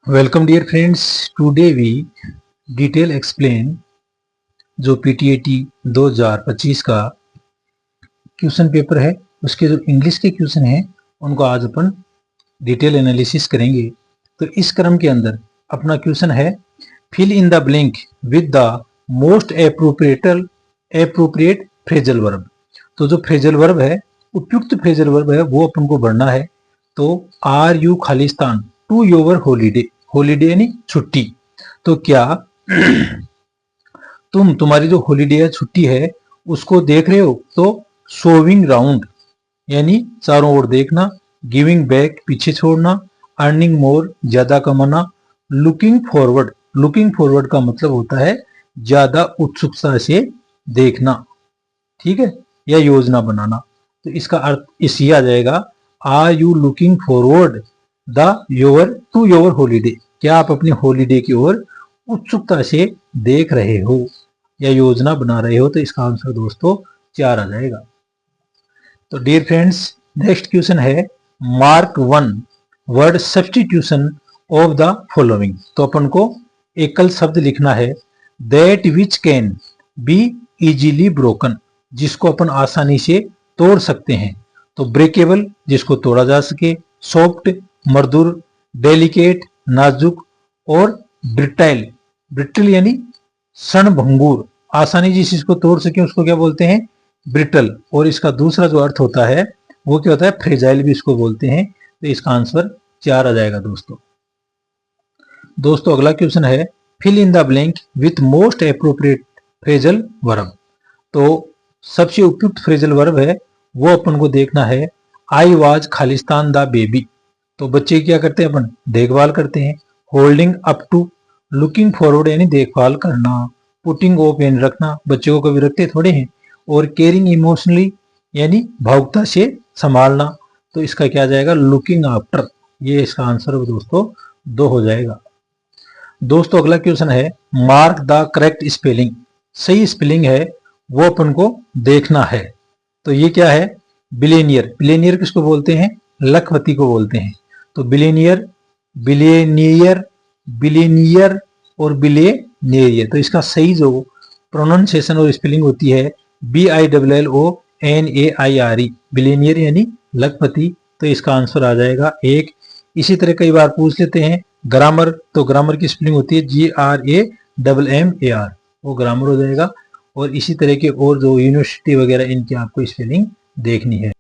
Welcome dear friends. Today we detail explain जो PTET 2025 का question paper है, उसके जो इंग्लिश के क्वेश्चन हैं उनको आज अपन डिटेल एनालिसिस करेंगे। तो इस क्रम के अंदर अपना क्वेश्चन है fill in the blank with the most appropriate phrasal verb. तो जो फ्रेजल वर्ब है, उपयुक्त फ्रेजल वर्ब है, वो अपन को भरना है। तो आर यू खालिस्तान टू योर हॉलीडे, हॉलीडे यानी छुट्टी। तो क्या तुम्हारी जो हॉलीडे है, छुट्टी है, उसको देख रहे हो? तो शोविंग राउंड यानी चारों ओर देखना, गिविंग बैक पीछे छोड़ना, अर्निंग मोर ज्यादा कमाना, लुकिंग फॉरवर्ड का मतलब होता है ज्यादा उत्सुकता से देखना, ठीक है, या योजना बनाना। तो इसका अर्थ इसी आ जाएगा, are you looking forward to your holiday. क्या आप अपनी हॉलीडे की ओर उत्सुकता से देख रहे हो या योजना बना रहे हो? तो इसका आंसर दोस्तों 4 आ जाएगा। तो डियर फ्रेंड्स, नेक्स्ट क्वेश्चन है mark 1 word substitution of the following. तो अपन को एकल शब्द लिखना है, that which can be easily broken, जिसको अपन आसानी से तोड़ सकते हैं। तो ब्रेकेबल, जिसको तोड़ा जा सके, सॉफ्ट मृदुल, डेलिकेट नाजुक, और ब्रिटाइल, ब्रिटल यानी क्षणभंगुर, आसानी से इसको तोड़ सके उसको क्या बोलते हैं? ब्रिटल। और इसका दूसरा जो अर्थ होता है वो क्या होता है? फ्रेजाइल भी इसको बोलते हैं। तो इसका आंसर 4 आ जाएगा दोस्तों अगला क्वेश्चन है fill in the blank with most appropriate phrasal verb. तो सबसे उपयुक्त फ्रेजल वर्ब है वो अपन को देखना है, I was Khalistan the baby. तो बच्चे क्या करते हैं? अपन देखभाल करते हैं। Holding up to, looking forward यानी देखभाल करना, पुटिंग ऑफ यानी रखना, बच्चे को कभी रखते थोड़े हैं, और केयरिंग इमोशनली यानी भावुकता से संभालना। तो इसका क्या जाएगा? Looking after. ये इसका आंसर दोस्तों 2 हो जाएगा। दोस्तों अगला क्वेश्चन है मार्क द करेक्ट स्पेलिंग। सही स्पेलिंग है वो अपन को देखना है। तो ये क्या है? बिलेनियर। बिलेनियर किसको बोलते हैं? लखपति को बोलते हैं। तो बिलेनियर, बिलेनियर, बिलेनियर और बिलेनियर। तो इसका सही जो प्रोनाउंसिएशन और स्पेलिंग होती है BILLONAIRE, बिलेनियर यानी लखपति। तो इसका आंसर आ जाएगा 1। इसी तरह कई बार पूछ लेते हैं ग्रामर, तो ग्रामर की स्पेलिंग होती है GRAMMAR, वो ग्रामर हो जाएगा। और इसी तरह के और जो यूनिवर्सिटी वगैरह इनकी आपको स्पेलिंग देखनी है।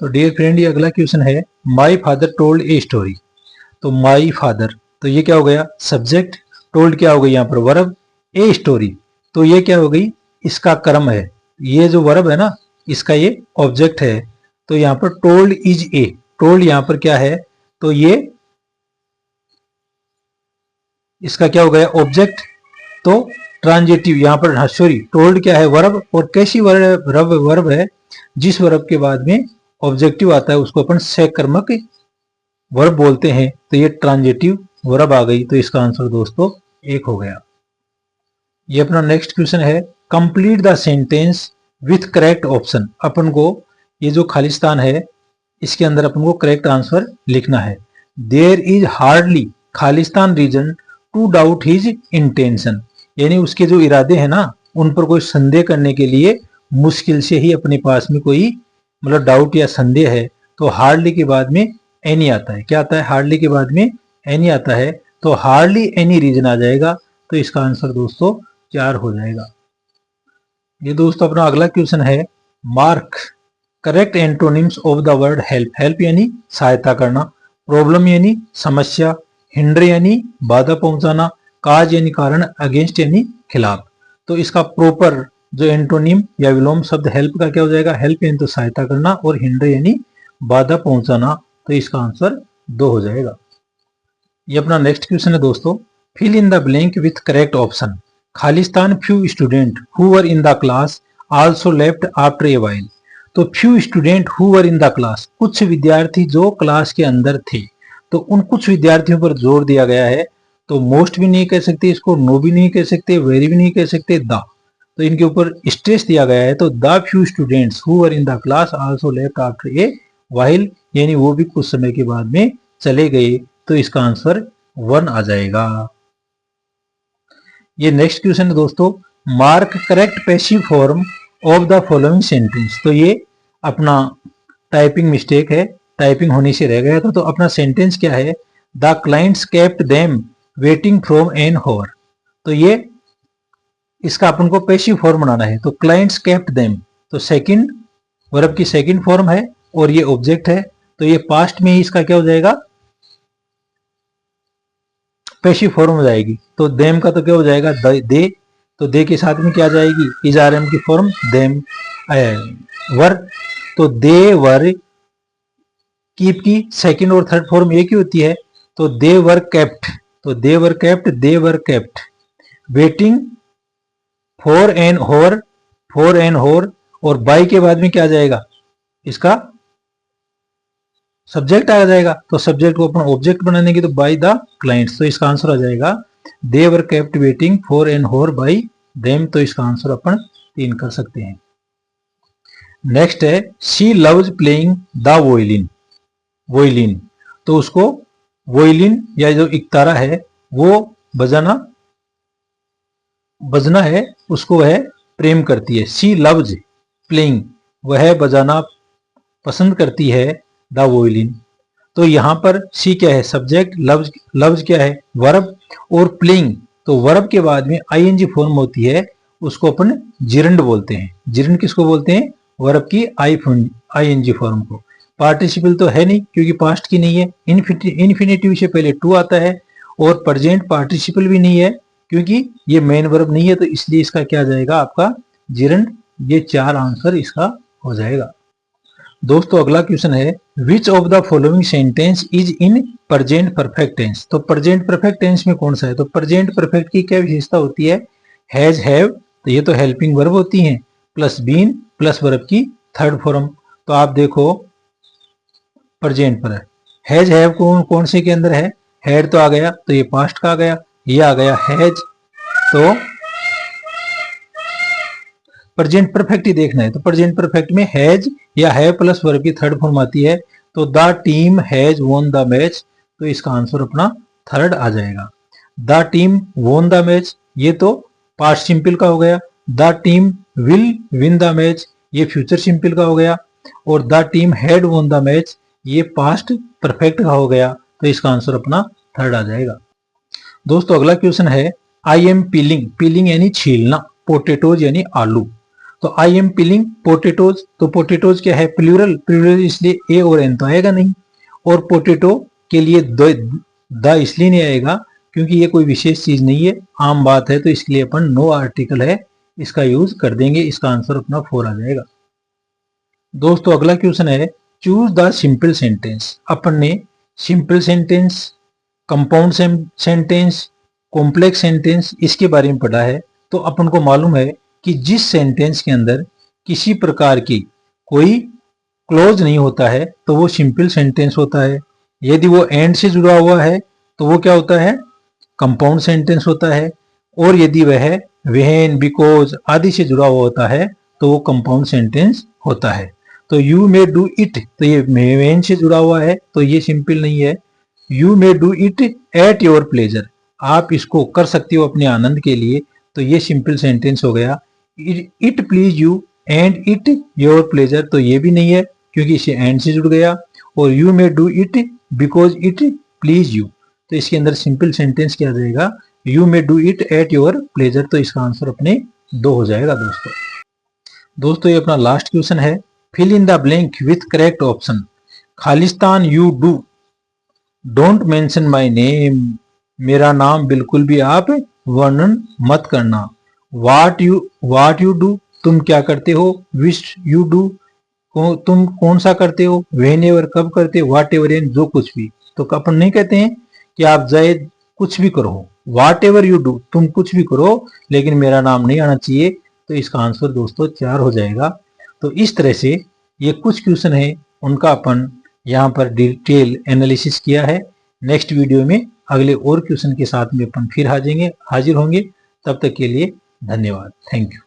तो डियर फ्रेंड, ये अगला क्वेश्चन है my father told a story. तो माई फादर, तो ये क्या हो गया? सब्जेक्ट। टोल्ड क्या हो गई यहाँ पर? वर्ब। ए स्टोरी, तो ये क्या हो गई? इसका कर्म है। ये जो वर्ब है ना, इसका ये ऑब्जेक्ट है। तो यहाँ पर टोल्ड इज ए, टोल्ड यहाँ पर क्या है? तो ये इसका क्या हो गया? ऑब्जेक्ट। तो ट्रांजिटिव यहाँ पर, हाँ सॉरी, टोल्ड क्या है? वर्ब। और कैसी वर्ब है? जिस वर्ब के बाद में ऑब्जेक्टिव आता है उसको अपन सहकर्मक वर्ब बोलते हैं। तो ये ट्रांजिटिव वर्ब आ गई। तो इसका आंसर दोस्तों 1 हो गया। ये अपना नेक्स्ट क्वेश्चन है complete the sentence with correct option. अपन को ये जो खालिस्तान है इसके अंदर अपन को करेक्ट आंसर लिखना है। There is hardly Khalistan reason to doubt his intention, यानी उसके जो इरादे हैं ना उन पर कोई संदेह करने के लिए मुश्किल से ही अपने पास में कोई मतलब डाउट या संदेह है। तो हार्डली के बाद में एनी आता है। क्या आता है? हार्डली के बाद में एनी आता है। तो हार्डली एनी रीजन आ जाएगा। तो इसका आंसर दोस्तों 4 हो जाएगा। ये दोस्तों अपना अगला क्वेश्चन है mark correct antonyms of the word help. Help यानी सहायता करना, प्रॉब्लम यानी समस्या, हिंडर यानी बाधा पहुंचाना, काज यानी कारण, अगेंस्ट यानी खिलाफ। तो इसका प्रॉपर जो एंटोनिम या विलोम शब्द हेल्प का क्या हो जाएगा? हेल्प यानी तो सहायता करना, और हिंडर यानी बाधा पहुंचाना। तो इसका आंसर 2 हो जाएगा। ये अपना नेक्स्ट क्वेश्चन है दोस्तों fill in the blank with correct option. खालिस्तान few student who were in the class also left after a while. तो few student who were in the class, कुछ विद्यार्थी जो क्लास के अंदर थे। तो उन कुछ विद्यार्थियों पर जोर दिया गया है। तो मोस्ट भी नहीं कह सकते इसको, नो भी नहीं कह सकते, वेरी भी नहीं कह सकते, द। तो इनके ऊपर स्ट्रेस दिया गया है। तो the few students who were in the class also left after a while, यानी वो भी कुछ समय के बाद में चले गए। तो इसका आंसर 1 आ जाएगा। ये नेक्स्ट क्वेश्चन है दोस्तों, mark correct passive form of the following sentence. तो ये अपना टाइपिंग मिस्टेक है, टाइपिंग होने से रह गया था। तो अपना सेंटेंस क्या है, the clients kept them waiting from an hour. तो ये इसका अपन को पैसिव फॉर्म बनाना है। तो क्लाइंट्स केप्ट देम, तो सेकंड वर्ब की सेकंड फॉर्म है और ये ऑब्जेक्ट है, तो ये पास्ट में ही इसका क्या हो जाएगा, पैसिव फॉर्म हो जाएगी। तो देम का तो क्या हो जाएगा, दे। तो दे के साथ में क्या आ जाएगी, इज आर एम की फॉर्म देम वर। तो दे वर कीप की सेकंड और थर्ड फॉर्म एक ही होती है। तो दे वर केप्ट, तो they were kept, they were kept waiting for an hour, for an hour. और बाई के बाद में क्या आ जाएगा, इसका सब्जेक्ट आ जाएगा। तो सब्जेक्ट को अपन ऑब्जेक्ट बनाने की, तो बाय द क्लाइंट्स। तो इसका आंसर आ जाएगा they were kept waiting for an hour by them. तो इसका आंसर अपन 3 कर सकते हैं। नेक्स्ट है शी लव्स प्लेइंग द वोयलिन, वोयलिन। तो उसको वोयलिन या जो इकतारा है वो बजना है, उसको वह प्रेम करती है। शी लव्स प्लेइंग, वह बजाना पसंद करती है द वोयलिन। तो यहां पर सी क्या है, सब्जेक्ट, लव्स, लव्स क्या है, वर्ब, और प्लेइंग, तो वर्ब के बाद में आईएनजी फॉर्म होती है, उसको अपन जिरंड बोलते हैं। जिरंड किसको बोलते हैं, वर्ब की आईएनजी फॉर्म को। पार्टिसिपल तो है नहीं क्योंकि पास्ट की नहीं है। इन्फिनेटिव से पहले टू आता है, और प्रेजेंट पार्टिसिपल भी नहीं है क्योंकि ये मेन वर्ब नहीं है। तो इसलिए इसका क्या आ जाएगा, आपका जिरंड। ये 4 आंसर इसका हो जाएगा। दोस्तों अगला क्वेश्चन है, which of the following sentence is in present perfect tense. तो प्रेजेंट परफेक्ट टेंस में कौन सा है, तो प्रेजेंट परफेक्ट की क्या विशेषता होती है, हैज, हैव। तो ये तो हेल्पिंग वर्ब होती हैं, प्लस बीन प्लस वर्ब की थर्ड फॉर्म। तो आप देखो प्रेजेंट पर हैज, हैव कौन से के अंदर है, हैड तो आ गया, तो ये पास्ट का आ गया, ये आ गया हैज। तो प्रेजेंट परफेक्ट ही देखना है। तो प्रेजेंट परफेक्ट में हैज या हैव प्लस वर्ब की थर्ड फॉर्म आती है। तो the team has won the match. तो इसका आंसर अपना थर्ड आ जाएगा। The team won the match, ये तो पास्ट सिंपल का हो गया। The team will win the match, ये फ्यूचर सिंपल का हो गया। और the team had won the match, ये पास्ट परफेक्ट का हो गया। तो इसका आंसर अपना थर्ड आ जाएगा। दोस्तों अगला क्वेश्चन है, आई एम पीलिंग, पीलिंग यानी छीलना, पोटेटोज यानी आलू। तो आई एम पीलिंग पोटेटोज, तो पोटेटोज क्या है, प्लूरल, प्लूरल इसलिए ए और एन तो आएगा नहीं। और पोटेटो के लिए द इसलिए नहीं आएगा क्योंकि ये कोई विशेष चीज नहीं है, आम बात है। तो इसके लिए अपन नो आर्टिकल है इसका यूज कर देंगे। इसका आंसर अपना 4 आ जाएगा। दोस्तों अगला क्वेश्चन है, चूज द सिंपल सेंटेंस। अपन ने simple sentence, compound sentence, complex sentence इसके बारे में पढ़ा है। तो अपन को मालूम है कि जिस सेंटेंस के अंदर किसी प्रकार की कोई क्लोज नहीं होता है तो वो सिंपल सेंटेंस होता है। यदि वो एंड से जुड़ा हुआ है तो वो क्या होता है, कंपाउंड सेंटेंस होता है। और यदि वह व्हेन, बिकॉज आदि से जुड़ा हुआ होता है तो वो कंपाउंड सेंटेंस होता है। तो यू मे डू इट, तो ये व्हेन से जुड़ा हुआ है तो ये सिंपल नहीं है। You may do it at your pleasure, आप इसको कर सकते हो अपने आनंद के लिए, तो ये सिंपल सेंटेंस हो गया। It please you and it your pleasure, तो ये भी नहीं है क्योंकि इसे एंड से जुड़ गया। और you may do it because it please you, तो इसके अंदर सिंपल सेंटेंस क्या आ जाएगा, you may do it at your pleasure. तो इसका आंसर अपने 2 हो जाएगा। दोस्तों ये अपना लास्ट क्वेश्चन है, fill in the blank with correct option. Khalistan you do, don't mention my name, मेरा नाम बिल्कुल भी आप वर्णन मत करना। वाट यू डू, तुम क्या करते हो। विच यू डू, तुम कौन सा करते हो। व्हेन एवर, कब करते हो। वाट एवर यानी जो कुछ भी। तो अपन नहीं कहते हैं कि आप जायद कुछ भी करो, वाट एवर यू डू, तुम कुछ भी करो लेकिन मेरा नाम नहीं आना चाहिए। तो इसका आंसर दोस्तों 4 हो जाएगा। तो इस तरह से ये कुछ क्वेश्चन है उनका अपन यहाँ पर डिटेल एनालिसिस किया है। नेक्स्ट वीडियो में अगले और क्वेश्चन के साथ में अपन फिर हाजिर होंगे। तब तक के लिए धन्यवाद, थैंक यू।